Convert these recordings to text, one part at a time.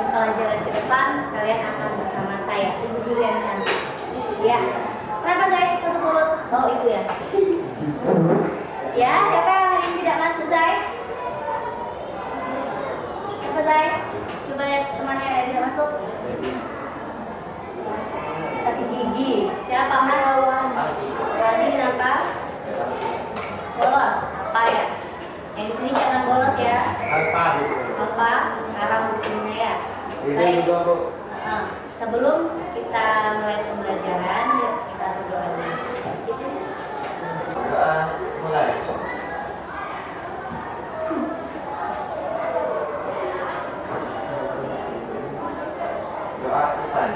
pelajaran ke depan kalian akan bersama saya, Ibu Guru yang cantik. Ya. Kenapa Zai tutup mulut? Oh itu ya. Ya, siapa yang hari ini tidak masuk Zai? Siapa Zai? Coba lihat temannya yang tidak masuk. Sakit gigi. Siapa Marwan? Rani kenapa? Bolos. Apa ya? Yang di sini jangan bolos ya. Apa? Sekarang bukunya ya. Baik. Sebelum kita mulai pembelajaran, kita berdoa dulu. Doa mulai. Doa selesai.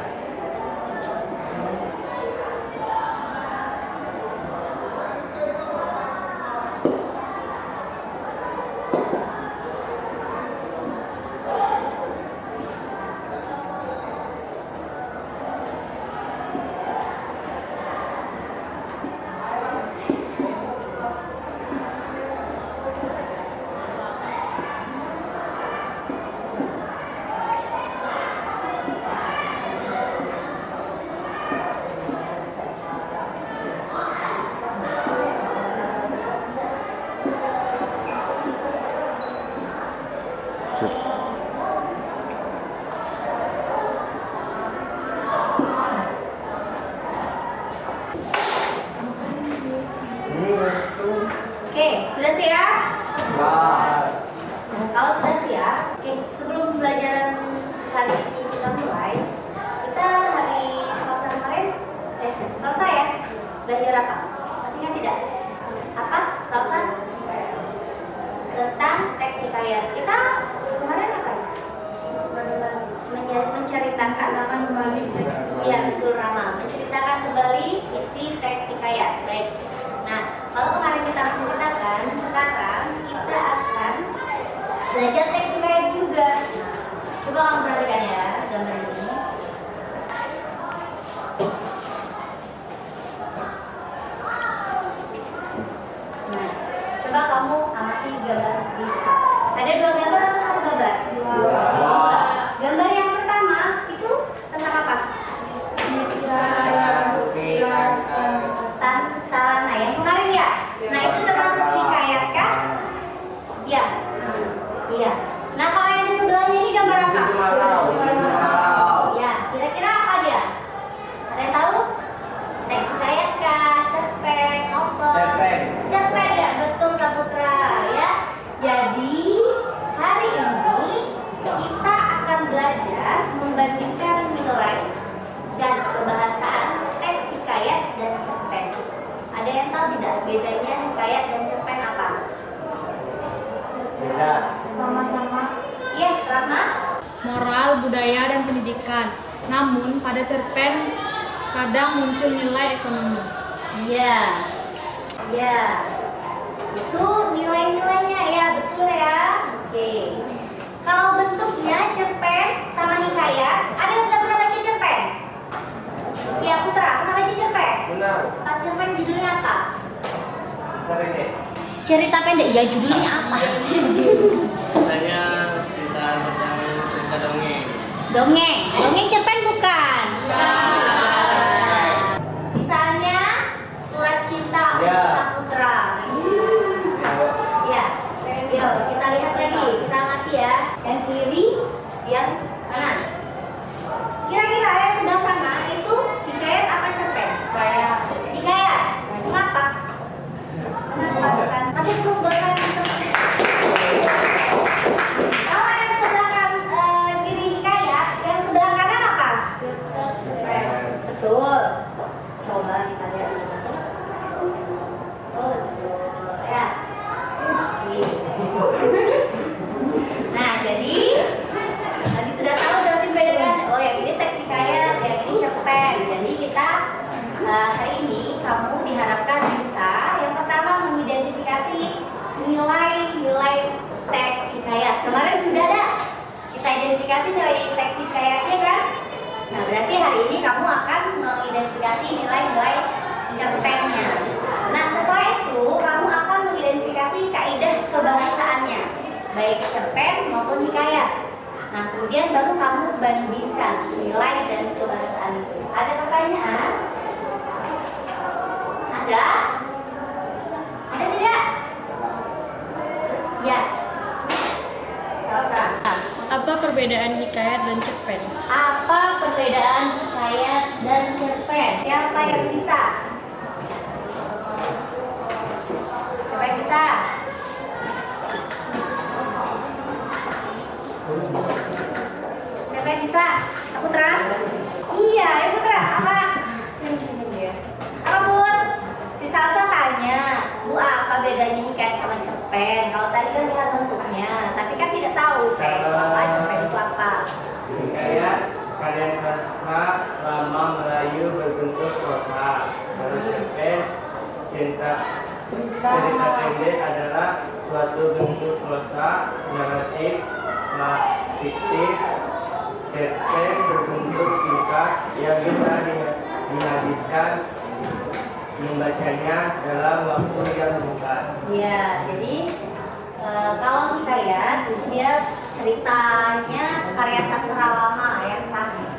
Oke, sudah siap? Nah, Kalau sudah siap, oke, sebelum pembelajaran kali ini kita mulai, kita hari Selasa kemarin, Selasa ya, belajar apa? Masih ingat tidak? Apa? Selasa? Tentang teks hikayat. Kita kemarin apa ya? Menceritakan kembali. Iya betul Rama, menceritakan kembali isi teks hikayat. Baik. Nah, kalau kemarin kita menceritakan, sekarang kita akan belajar teks hikayat juga. Coba kamu perhatikan ya gambar ini. Nah, coba kamu amati gambar ini. Ada dua gambar atau satu gambar? Dua. Gambar yang pertama itu tentang apa? Tantarana yang kemarin ya. Nah itu termasuk hikayat kan? Ya. Iya. Nah kalau yang di sebelahnya ini gambar apa? Ya. Kira-kira apa dia? Ada yang tahu? Teks hikayat kah? Cerpen, novel? Cerpen ya. Betul Saputra ya. Jadi hari ini kita akan belajar membandingkan nilai dan kebahasaan teks hikayat dan cerpen. Ada yang tahu tidak bedanya hikayat dan cerpen apa? beda. Sama-sama Iya, Rama. moral, budaya, dan pendidikan. Namun pada cerpen kadang muncul nilai ekonomi. Iya. Iya. Itu nilai-nilainya ya, betul ya. Oke. Kalau bentuknya cerpen sama hikayat, ada yang sudah pernah baca cerpen? Ya, Putra, pernah baca cerpen? Benar. Cerpen judulnya apa? Cari deh. Cerita pendek. Ya, judulnya apa? Saya cerita tentang cerita dongeng. Dongeng. Dongeng cerpen bukan? Misalnya surat cinta Ya. Saputra. Ya. Yuk, kita lihat lagi. Kita amati ya. Yang kiri, yang kanan. Kira-kira yang sebelah sana itu hikayat apa cerpen? Hikayat. Kenapa? Kenapa bukan? Masih perlu berkata. Kalau yang sebelah kiri hikayat, yang sebelah kanan apa? Betul. Coba kita lihat. Oh, betul. Ya. Nah, jadi tadi sudah tahu berarti bedakan. Oh, yang ini teks hikayat, yang ini cerpen. Jadi kita hari ini kamu diharapkan bisa yang pertama mengidentifikasi nilai-nilai teks hikayat. Kemarin sudah ada kita identifikasi nilai teks hikayatnya kan? Nah, berarti hari ini kamu akan mengidentifikasi nilai-nilai cerpennya. Nah, setelah itu kamu akan mengidentifikasi kaidah kebahasaannya, baik cerpen maupun hikayat. Nah, kemudian baru kamu bandingkan nilai dan kebahasaan itu. Ada pertanyaan? Ada? Ada tidak? Ya. Salsa. Apa perbedaan hikayat dan cerpen? Apa perbedaan hikayat dan cerpen? Siapa yang bisa? Siapa yang bisa? Siapa yang bisa? Putra? Iya, Putra. Apa? Apa, Bun? Si Salsa tanya, Bu, apa bedanya hikayat sama cerpen? Kalau tadi kan lihat bentuknya, tapi kan tidak tahu apa cerpen itu apa. Hikayat karya sastra lama Melayu berbentuk prosa. Kalau cerpen cerita pendek adalah suatu bentuk prosa naratif fiktif. Cerpen berbentuk singkat yang bisa dihabiskan membacanya dalam waktu yang singkat. Iya, jadi kalau hikayat itu dia ceritanya karya sastra lama yang klasik.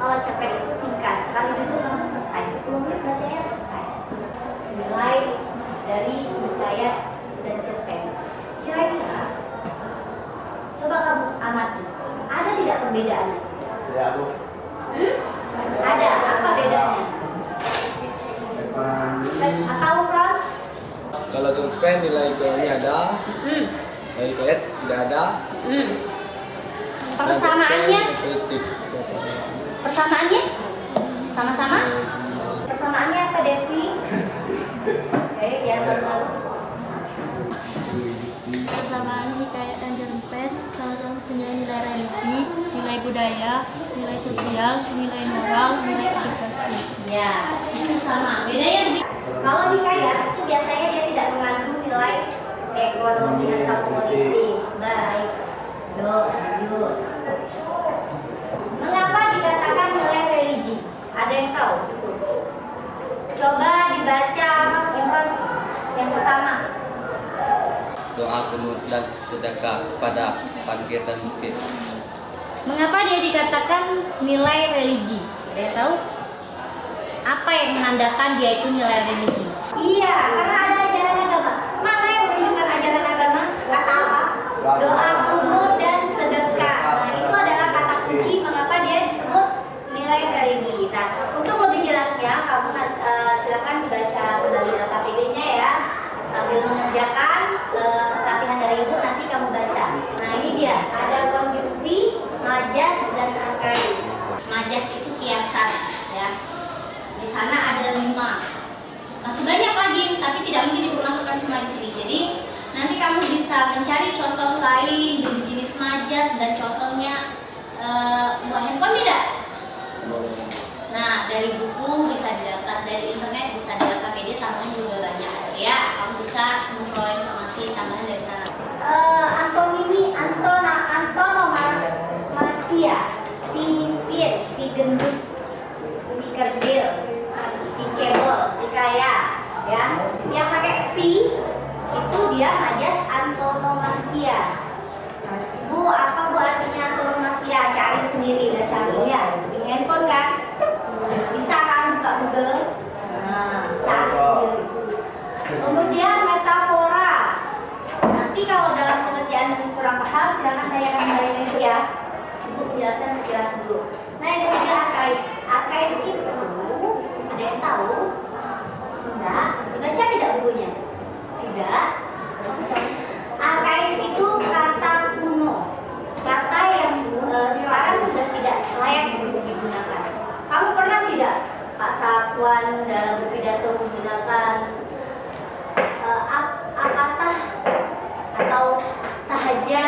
Kalau cerpen itu singkat, sekali duduk kamu selesai, 10 menit bacanya selesai. Nilai dari hikayat dan cerpen. Kira-kira, coba kamu amati, ada tidak perbedaannya? Ya, Bu. Ada, apa bedanya? Apa Ufron? Kalau cerpen nilai ekonomi ada, nilai hikayat tidak ada. Persamaannya? Dan cerpen politik, itu persamaan. Persamaannya? Sama-sama? Persamaannya apa, Devi? Oke, ya lalu. Persamaan hikayat dan cerpen sama-sama punya nilai religi, nilai budaya, nilai sosial, nilai moral, nilai edukasi. Ya, itu sama. Bedanya sedikit. Kalau hikayat itu biasanya dia tidak mengandung nilai ekonomi atau politik. Baik. Lanjut. Mengapa dikatakan nilai religi? Ada yang tahu? Coba dibaca yang pertama. Doa kunut dan sedekah pada fakir dan miskin. Mengapa dia dikatakan nilai religi? Ada yang tahu? Apa yang menandakan dia itu nilai religi? Iya, karena ada ajaran agama. Mana yang menunjukkan ajaran agama? Kata apa? Doa, kunut, dan sedekah. Nah, itu adalah kata kunci mengapa dia disebut nilai religi. Nah, untuk lebih jelasnya, kamu silakan dibaca kembali KPD-nya ya. Sambil mengerjakan latihan dari ibu, nanti kamu baca. Nah, ini dia, ada konjungsi, majas, dan arkais. Majas itu kiasan, ya. Di sana ada 5. Masih banyak lagi, tapi tidak mungkin dimasukkan semua di sini. Jadi nanti kamu bisa mencari contoh lain jenis majas dan contohnya buah handphone tidak? Nah, dari buku bisa didapat, dari internet bisa didapat, KPD tambahan juga banyak. Ya, kamu bisa memperoleh informasi tambahan dari sana. Antonomasia, si miskin, si gendut, si kerdil, si cebol, si kaya, ya. Yang pakai si itu dia majas antonomasia. Bu, apa Bu artinya antonomasia? Cari sendiri, udah cari ya di handphone kan? Bisa kan buka Google? Nah, cari sendiri. Kemudian metafora. Nanti kalau dalam pengerjaan kurang paham, silakan tanyakan kembali lagi ya. Untuk menjelaskan sekilas dulu. Nah, yang ketiga arkais. Arkais itu ada yang tahu? Tidak. Dibaca tidak bukunya? Tidak. Arkais itu kata kuno, kata yang sekarang sudah tidak layak untuk digunakan. Kamu pernah tidak, Pak Safwan, dalam berpidato menggunakan apatah atau sahaja,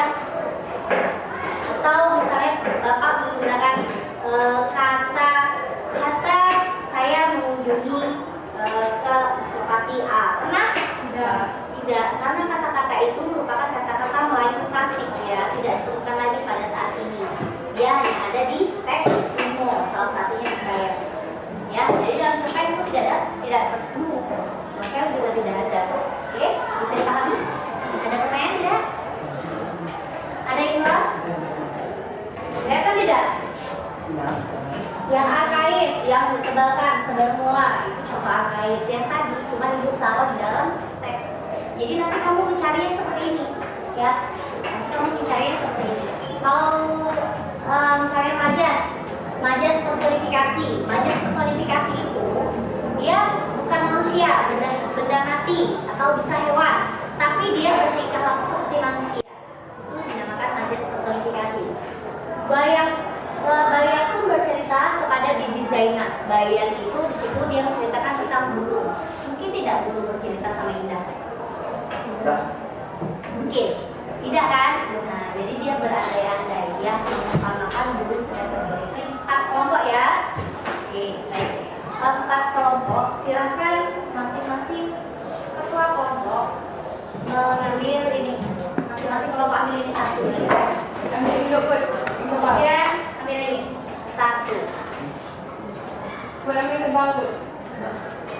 atau misalnya Bapak menggunakan kata saya mengunjungi ke lokasi A. Pernah? Tidak, karena kata-kata itu merupakan kata-kata Melayu klasik ya, tidak ditemukan lagi pada saat ini. Dia hanya ada di teks kuno, salah satunya hikayat. Ya, jadi dalam cerpen itu tidak ketemu, novel juga tidak ada. Oke, bisa dipahami? Ada pertanyaan tidak? Ada Imran? tidak? Yang arkais, yang ditebalkan semula itu contoh arkais. Yang tadi cuma ibu taruh di dalam teks. Jadi nanti kamu mencari yang seperti ini, ya. Nanti kamu mencari yang seperti ini. Kalau misalnya majas personifikasi itu dia bukan manusia, benda mati atau bisa hewan, tapi dia bertingkah laku seperti manusia. Itu dinamakan majas personifikasi. Bayan pun bercerita kepada Bibi Zainab. Bayan itu di situ dia menceritakan tentang burung. Mungkin tidak burung bercerita sama Indah. Mungkin tidak kan? Nah, jadi dia berandai-andai, dia mengumpamakan burung sedang bercerita. 4 kelompok ya. Oke, baik. 4 kelompok. Silahkan masing-masing ketua kelompok mengambil ini. Masing-masing kelompok ambil ini 1 ya. Ambil ini ya, ambil ini 1. Ambil tebal tuh.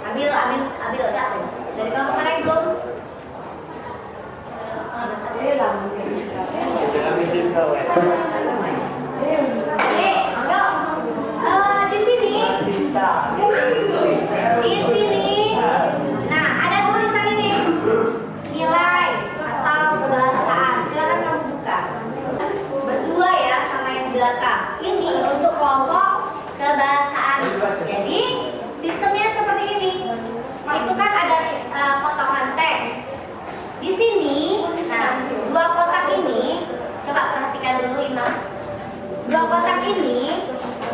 Ambil 1. Dari kelompok mana yang belum? Kami juga, weh. Oke, di sini. Nah, ada tulisan ini. Nilai atau kebahasaan. Silakan kamu buka. Berdua ya sama yang di belakang. Ini untuk kelompok kebahasaan. Jadi, sistemnya seperti ini. Itu kan ada potongan teks. Di sini, nah, 2 kotak ini, coba perhatikan dulu Imam. 2 kotak ini,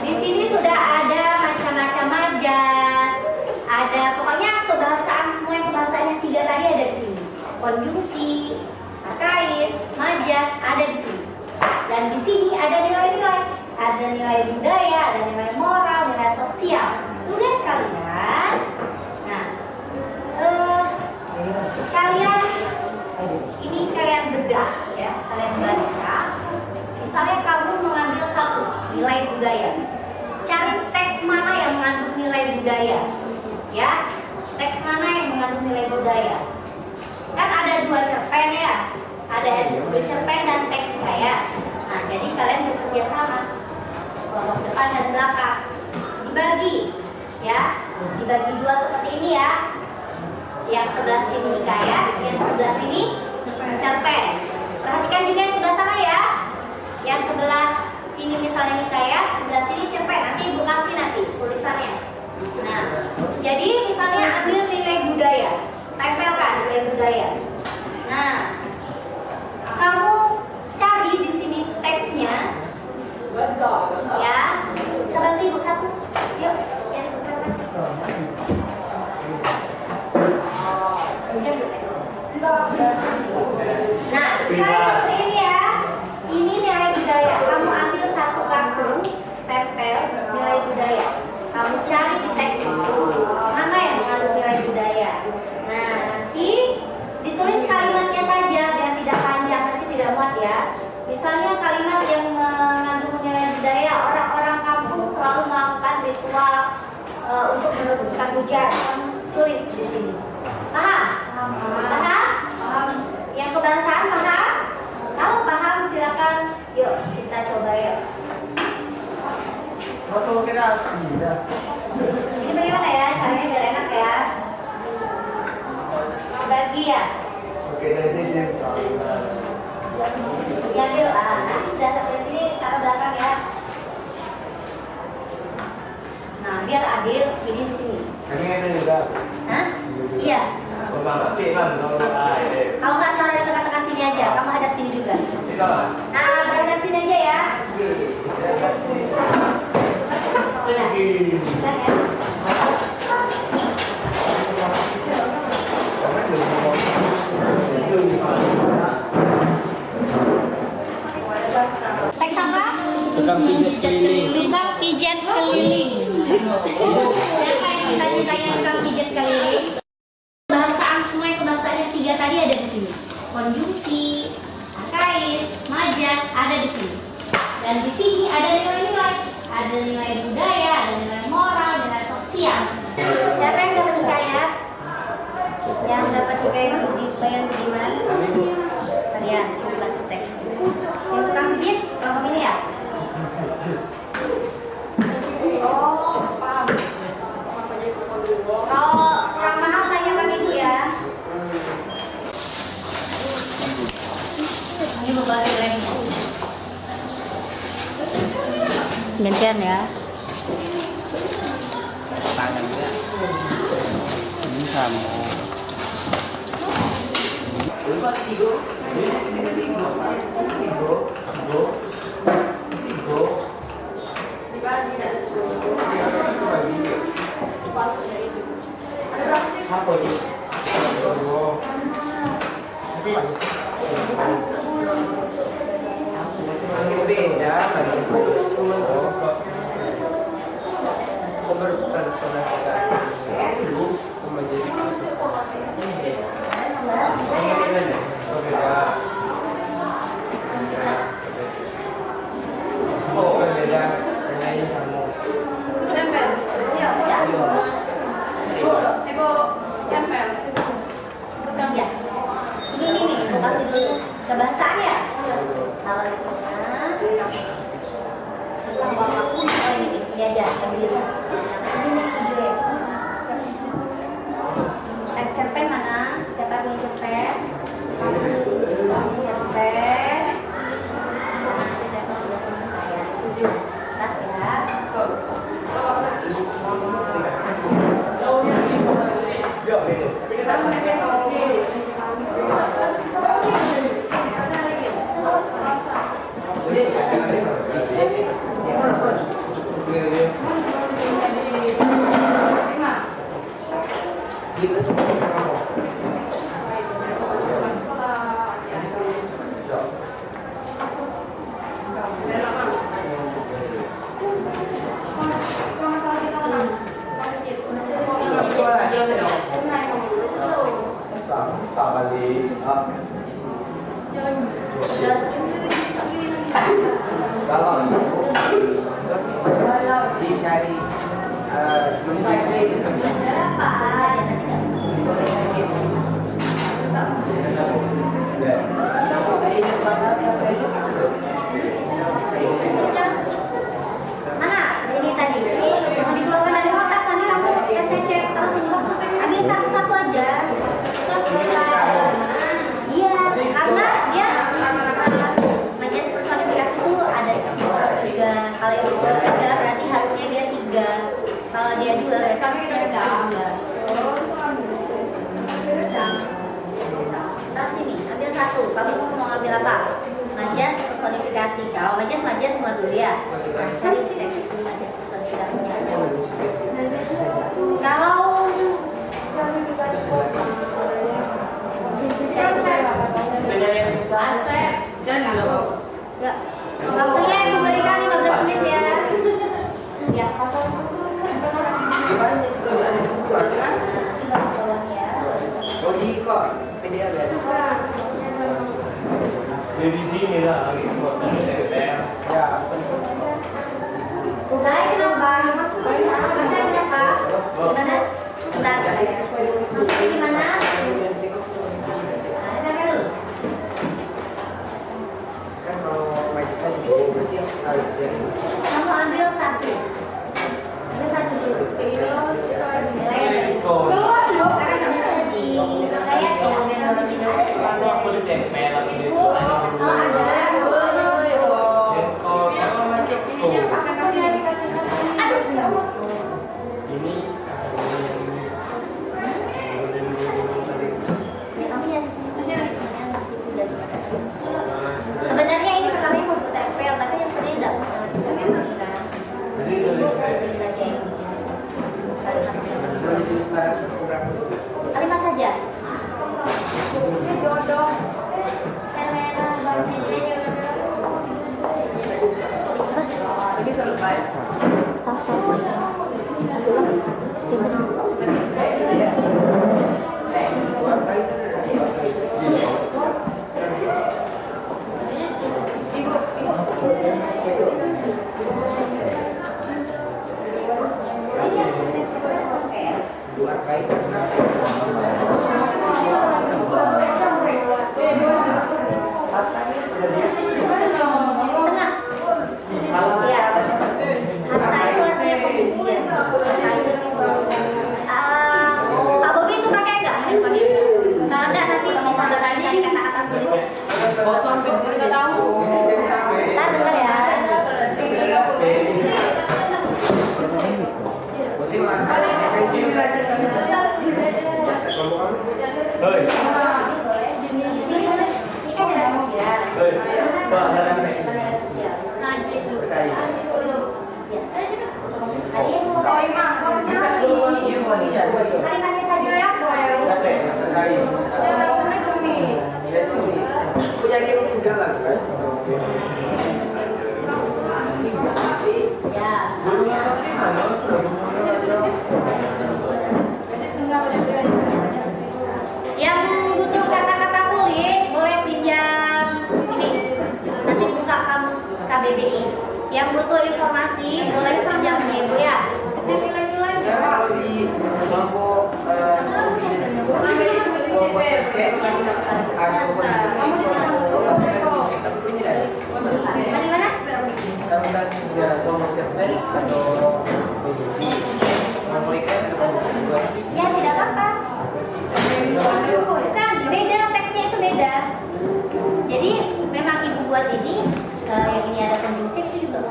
di sini sudah ada macam-macam majas, ada pokoknya kebahasaan, semua yang kebahasaan yang 3 tadi ada di sini. Konjungsi, arkais, majas ada di sini. Dan di sini ada nilai-nilai, ada nilai budaya, ada nilai moral, nilai sosial. Tugas kalian, nah, kalian bedah ya, kalian baca. Misalnya kamu mengambil 1 nilai budaya, cari teks mana yang mengandung nilai budaya, ya. Teks mana yang mengandung nilai budaya? Kan ada 2 cerpen ya, ada 2 cerpen dan teks hikayat. Nah, jadi kalian bekerja sama, kelompok depan dan belakang, dibagi, ya, dibagi 2 seperti ini ya. Yang sebelah sini hikayat, yang sebelah sini cerpen. Perhatikan juga yang sebelah sana ya. Yang sebelah sini misalnya hikayat, sebelah sini cerpen. Nanti ibu kasih nanti tulisannya. Nah, jadi misalnya ambil nilai budaya, tempelkan nilai budaya. Nah, kamu cari di sini teksnya, ya. Seperti ibu 1. Yuk, yang tempelkan. Nah, misalnya seperti ini ya. Ini nilai budaya. Kamu ambil 1 kartu, tempel nilai budaya. Kamu cari di teks itu mana yang mengandung nilai budaya. Nah, nanti ditulis kalimatnya saja biar tidak panjang, nanti tidak muat ya. Misalnya kalimat yang mengandung nilai budaya, orang-orang kampung selalu melakukan ritual untuk merebutkan hujan. Kamu tulis di sini. Paham? Paham? Yang kebahasaan paham? Kalau paham silakan, yuk kita coba yuk. Ini bagaimana ya caranya biar enak ya? Bagi ya. Oke, dari sini. Diambil nanti sudah sampai sini taruh belakang ya. Nah, biar adil ini di sini. Kami ada juga. Hah? Iya. Kalau Kamu nggak taruh di tengah-tengah sini aja, kamu hadap sini juga. tidak. Nah, berhadap sini aja ya. Iya. Kan ya? Teks apa? Tukang pijat keliling. Tukang pijat keliling. Siapa yang cita-citanya tukang pijat keliling? Bahasaan semua yang kebahasaan yang 3 tadi ada di sini. Konjungsi, arkais, majas ada di sini. Dan di sini ada nilai-nilai, ada nilai budaya, ada nilai moral, nilai sosial. Siapa yang dapat hikayat? Yang dapat hikayat di Bayan Budiman? Kalian, buat teks. Yang tukang pijit, kelompok ini ya? gantian ya. Tangannya ini sama. Apa ini? Beda, Ya. Ini nih, aku kasih dulu kebahasaannya ya. Kalau ini aja, yang biru. Ini nih hijau ya. Tes cerpen mana? Siapa yang mau cerpen? Cerpen. Tas ya. Kalau dicari Mana? Ini tadi. Jangan dikeluarkan dari kotak, nanti kamu kececer terus ini. Ambil satu-satu aja. Iya, karena dia majas personifikasi itu ada 3. Kalau yang terus 3 berarti harusnya dia 3. Kalau dia 2 berarti harusnya dia 2. Terus sini, ambil satu. Kamu mau ambil apa? Majas personifikasi. Kalau majas semua dulu ya. Cari teks majas personifikasinya. Kalau ya, waktunya yang memberikan 15 menit ya. Ya, kok video ada. Di sini lah lagi buat TPR. Ya. Saya kenapa? Saya kenapa? Gimana? Bentar. Gimana? Sekarang kalau mahasiswa juga berarti harus jadi. Kamu ambil satu. Ambil satu dulu. Keluar dulu. Karena bisa di kayak ya. Sebenarnya ini pertamanya mau buat tempel, tapi yang sebenarnya kalimat saja. Ini selesai. Tengah. Ya. Harta itu artinya pembuktian. Hei. Ini kan ada sosial. Hei. Pak, dalam ini. Ada yang mau kalimatnya saja ya. Punya dia juga lah kan. Ya, yang butuh kata-kata sulit boleh pinjam ini. Nanti buka kamus KBBI. Yang butuh informasi boleh pinjam nih Bu ya. Kalau di kelompok Di mana? Ya tidak apa-apa. Bukan, beda teksnya itu beda. Jadi memang ibu buat ini yang ini ada konjungsi itu juga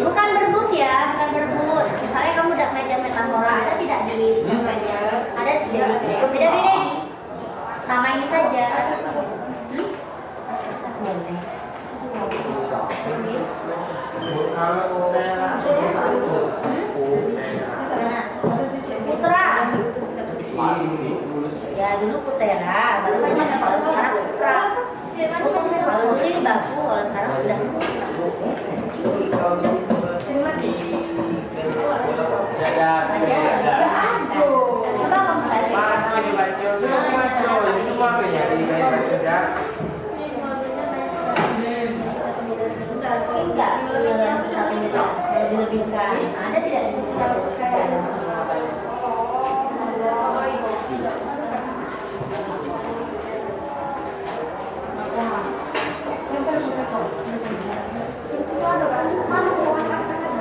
bukan berebut ya, bukan berebut. Misalnya kamu udah meja metafora ada tidak di ada beda-beda ini. Sama ini saja. Putra. Ya dulu Putera, baru kalau sekarang Putra. Kalau dulu ini Baku, kalau sekarang sudah Coba kamu lebih-lebihkan. Ada tidak di sini?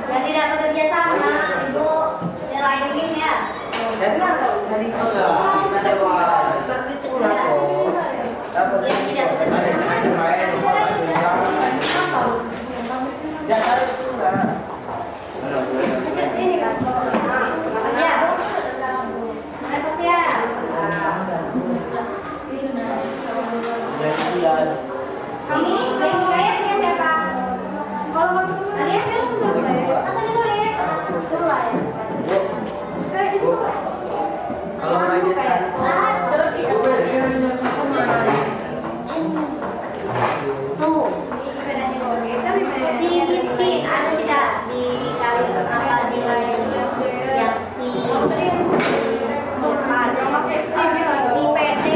Yang tidak bekerja sama, Ibu nilaiin ya. Jadi kalau kita lewat tapi itu lah kok. Yang tidak bekerja sama. Ya harus itu lah. Ya. Mana sosial? Ini yang kaya punya siapa? Kalau mau kalian tulis ya. Masa ditulis? Tulis ya. Kalau lagi Tuh. Si miskin ada tidak di kali apa di yang si PD,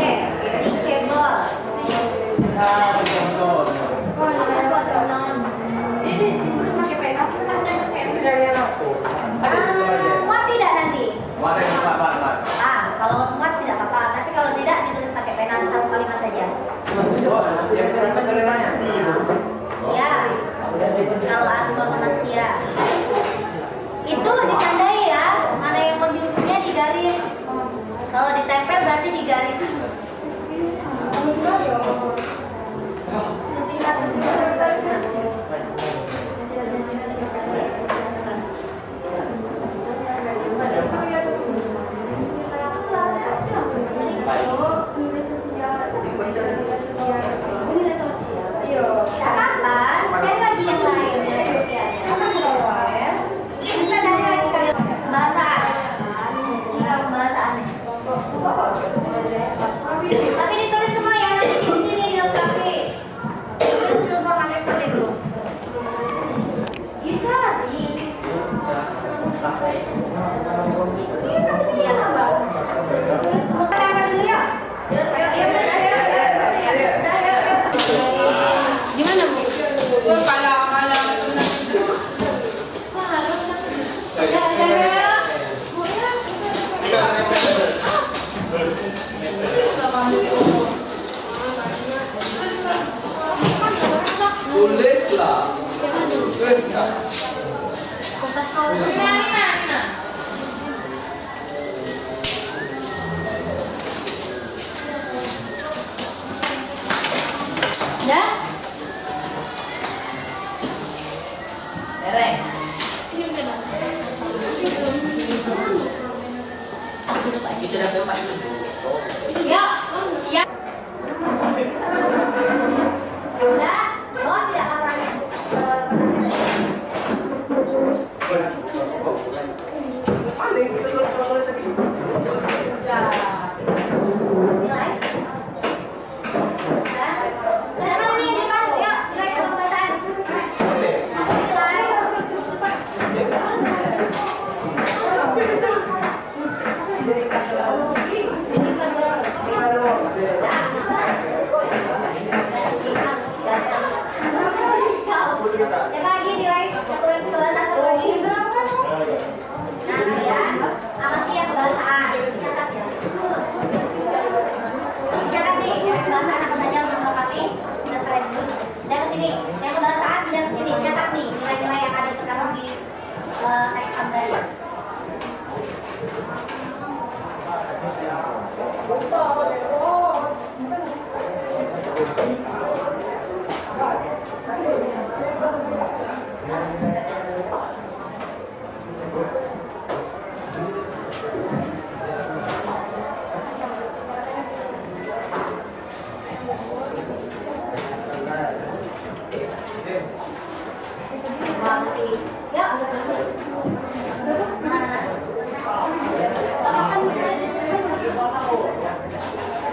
si cebol. Muat tidak nanti? Kalau muat tidak apa-apa, tapi kalau tidak ditulis pakai pena satu kalimat saja. Ya, kalau antonomasia itu ditandai ya, mana yang konjungsinya digaris. Kalau ditempel berarti digaris. Kapan? Saya lagi yang lain ya sosialnya. Kita cari lagi kali bahasaan. Tinggal bahasaan. Tapi ditulis semua ya nanti di sini dilengkapi. Terus lupa pakai seperti itu. Ya cari. Iya tapi dia nambah. Kita angkat dulu ya. Gimana Bu? Tulislah. Ya? Itu dapat Pak. Ya, ya. Udah, oh tidak akan. Nilai. Sudah mana nih di depan? Yuk, nilai pembahasan. Siapa lagi nilai? Satu lagi kebahasaan, satu lagi. Nah, ya, amati ya kebahasaan. Dicatat ya. Dicatat nih, kebahasaan apa saja untuk melengkapi dasar ini. Dan kesini, yang kebahasaan tidak kesini. Catat nih nilai-nilai yang ada sekarang di teks tadi.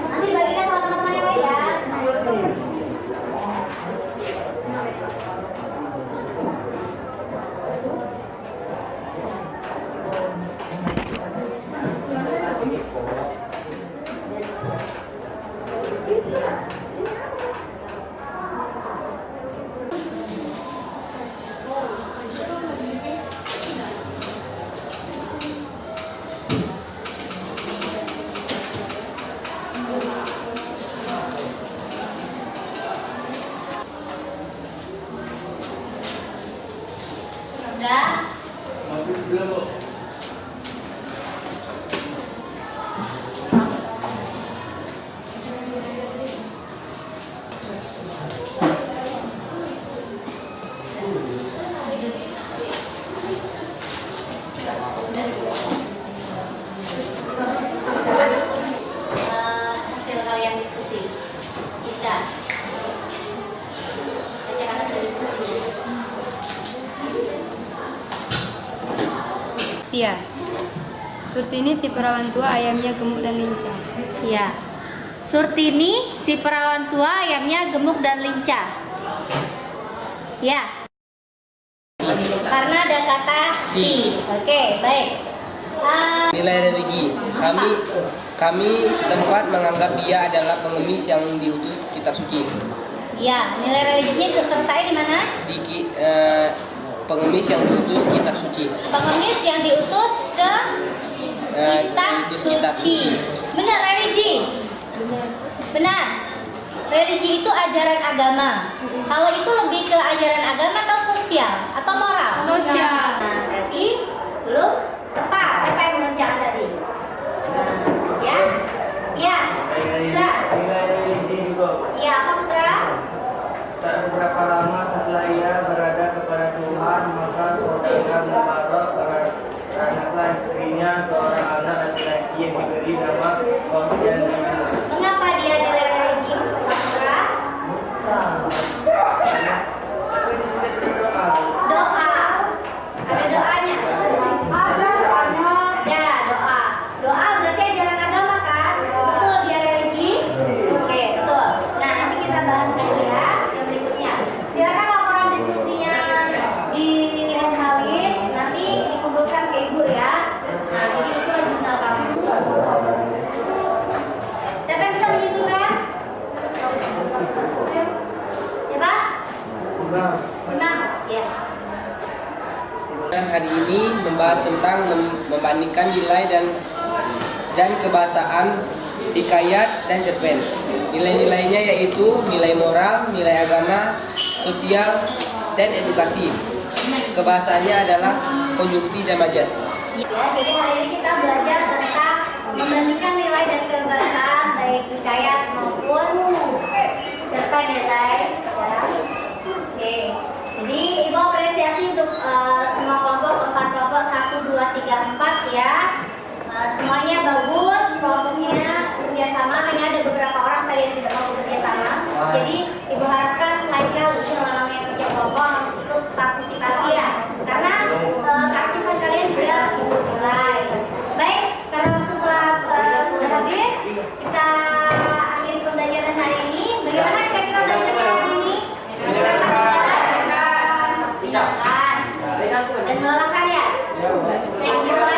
Nanti bagikan sama teman-teman yang lain ya. Udah. Hasil kalian diskusi. Kita bacakan hasil diskusinya. Sia. Surtini si perawan tua ayamnya gemuk dan lincah. Ya. Surtini si perawan tua ayamnya gemuk dan lincah. Ya. Karena ada kata si. Oke, baik. Nilai religi. Kami setempat menganggap dia adalah pengemis yang diutus kitab suci. Ya, nilai religinya terletaknya di mana? Pengemis yang diutus kitab suci. Pengemis yang diutus ke kitab diutus kitab suci. Benar, religi. Benar. Religi itu ajaran agama. Kalau itu lebih ke ajaran agama atau sosial atau moral? Sosial. Nah, berarti belum tepat. Siapa yang mengerjakan tadi? Ya? Ya. Putra. Nilai religi juga. Ya, apa Putra? Tak beberapa lama setelah ia berada kepada Tuhan, maka saudara Mubarak beranaklah istrinya seorang anak laki-laki yang diberi nama Qasyan bin. Mengapa dia nilai religi? Putra? Tapi di sini berdoa. Doa. Ada doanya. Ada doanya. Ada doa. Doa berarti ajaran agama kan? Betul dia religi? Oke, betul. Nah, nanti kita bahas lagi ya yang berikutnya. Silakan laporan diskusinya disalin, nanti dikumpulkan ke ibu ya. Nah, jadi itu lagi menangkap. Siapa yang bisa menyimpulkan? Siapa? Benar. Ya. Dan hari ini membahas tentang membandingkan nilai dan kebahasaan hikayat dan cerpen. Nilai-nilainya yaitu nilai moral, nilai agama, sosial, dan edukasi. Kebahasaannya adalah konjungsi dan majas. Ya, jadi hari ini kita belajar tentang membandingkan nilai dan kebahasaan baik hikayat maupun cerpen ya guys. Ya. Oke. Jadi ibu apresiasi untuk semua kelompok 4 kelompok 1, 2, 3, 4 ya. Semuanya bagus. dan melelahkan ya. Baik, dimulai.